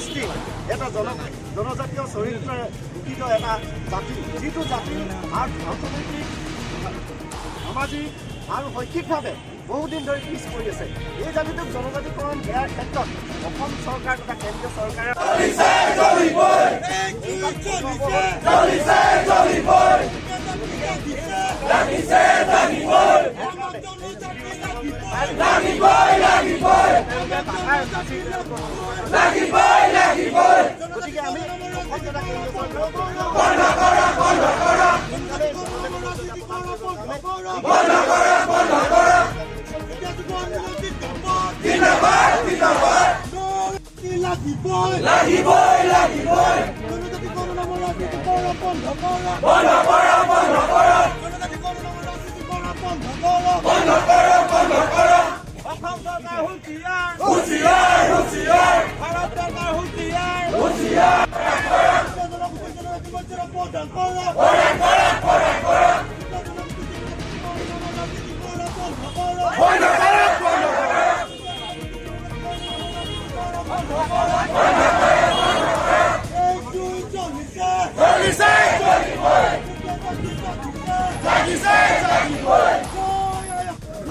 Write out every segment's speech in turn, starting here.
গোষ্ঠী এটা জনজাতীয় চৰিত্ৰৰে গঠিত এটা জাতি, যিটো জাতি অৰ্থনৈতিক, সামাজিক আৰু শৈক্ষিকভাৱে বহুদিন ধৰি পিছ পৰি আছে। এই জাতিটোক জনজাতিকৰণ দিয়াৰ ক্ষেত্ৰত অসম চৰকাৰ তথা কেন্দ্ৰীয় চৰকাৰে গতিকে আমি অসম তথা কেন্দ্ৰীয়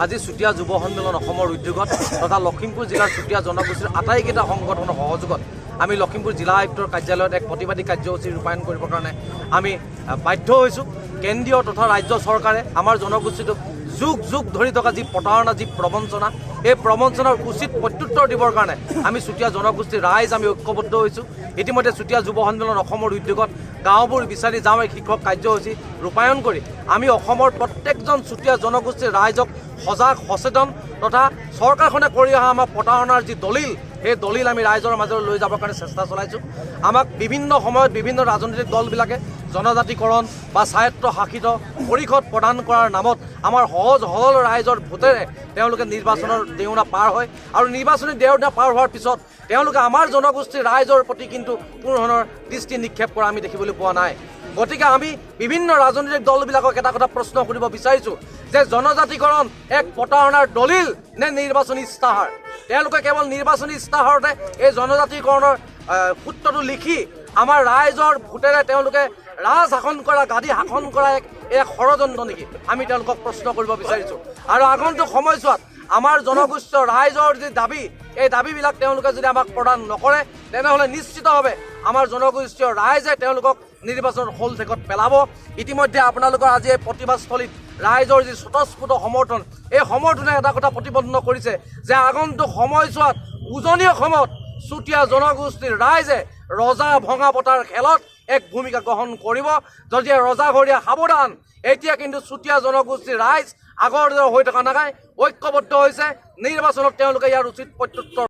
আজি চুতীয়া যুৱ সন্মিলন অসমৰ উদ্যোগত তথা লখিমপুৰ জিলাৰ চুতীয়া জনগোষ্ঠীৰ আটাইকেইটা সংগঠনৰ সহযোগত আমি লখিমপুৰ জিলা আয়ুক্তৰ কাৰ্যালয়ত এক প্ৰতিবাদী কাৰ্যসূচী ৰূপায়ণ কৰিবৰ কাৰণে আমি বাধ্য হৈছোঁ। কেন্দ্ৰীয় তথা ৰাজ্য চৰকাৰে আমাৰ জনগোষ্ঠীটোক যুগ যুগ ধৰি থকা যি প্ৰতাৰণা, যি প্ৰবঞ্চনা, এই প্ৰবঞ্চনাৰ উচিত প্ৰত্যুত্তৰ দিবৰ কাৰণে আমি চুতীয়া জনগোষ্ঠীৰ ৰাইজ আমি ঐক্যবদ্ধ হৈছোঁ। ইতিমধ্যে চুতীয়া যুৱ সন্মিলন অসমৰ উদ্যোগত গাঁওবোৰ বিচাৰি যাওঁ এক শিক্ষক কাৰ্যসূচী ৰূপায়ণ কৰি আমি অসমৰ প্ৰত্যেকজন চুতীয়া জনগোষ্ঠীৰ ৰাইজক সজাগ সচেতন তথা চৰকাৰখনে কৰি অহা আমাৰ প্ৰতাৰণাৰ যি দলিল, সেই দলিল আমি ৰাইজৰ মাজলৈ লৈ যাবৰ কাৰণে চেষ্টা চলাইছোঁ। আমাক বিভিন্ন সময়ত বিভিন্ন ৰাজনৈতিক দলবিলাকে জনজাতিকৰণ বা স্বায়ত্ব শাসিত পৰিষদ প্ৰদান কৰাৰ নামত আমাৰ সহজ সৰল ৰাইজৰ ভোটেৰে তেওঁলোকে নিৰ্বাচনৰ দেউনা পাৰ হয় আৰু নিৰ্বাচনী দেউনা পাৰ হোৱাৰ পিছত তেওঁলোকে আমাৰ জনগোষ্ঠীৰ ৰাইজৰ প্ৰতি কিন্তু কোনো ধৰণৰ দৃষ্টি নিক্ষেপ কৰা আমি দেখিবলৈ পোৱা নাই। গতিকে আমি বিভিন্ন ৰাজনৈতিক দলবিলাকক এটা কথা প্ৰশ্ন কৰিব বিচাৰিছোঁ যে জনজাতিকৰণ এক প্ৰতাৰণাৰ দলিল নে নিৰ্বাচনী ইস্তাহাৰ? তেওঁলোকে কেৱল নিৰ্বাচনী ইস্তাহাৰতে এই জনজাতিকৰণৰ সূত্ৰটো লিখি আমাৰ ৰাইজৰ ভোটেৰে তেওঁলোকে ৰাজ শাসন কৰা, গাদী শাসন কৰা এক ষড়যন্ত্ৰ নেকি? আমি তেওঁলোকক প্ৰশ্ন কৰিব বিচাৰিছোঁ। আৰু আগন্তুক সময়ছোৱাত আমাৰ জনগোষ্ঠীয় ৰাইজৰ যি দাবী, এই দাবীবিলাক তেওঁলোকে যদি আমাক প্ৰদান নকৰে তেনেহ'লে নিশ্চিতভাৱে আমাৰ জনগোষ্ঠীয় ৰাইজে তেওঁলোকক নিৰ্বাচনৰ শোল ঠেকত পেলাব। ইতিমধ্যে আপোনালোকৰ আজি এই প্ৰতিবাদস্থলীত ৰাইজৰ যি স্বতঃস্ফূৰ্ত সমৰ্থন, এই সমৰ্থনে এটা কথা প্ৰতিবদ্ধ কৰিছে যে আগন্তুক সময়ছোৱাত উজনি অসমত চুতীয়া জনগোষ্ঠীৰ ৰাইজে ৰজা ভঙা পতাৰ খেলত এক ভূমিকা গ্ৰহণ কৰিব। যদি ৰজাঘৰীয়া সাৱধান, এতিয়া কিন্তু চুতীয়া জনগোষ্ঠীৰ ৰাইজ আগৰ দৰে হৈ থকা নাই, ঐক্যবদ্ধ হৈছে। নিৰ্বাচনত তেওঁলোকে ইয়াৰ উচিত প্ৰত্যুত্তৰ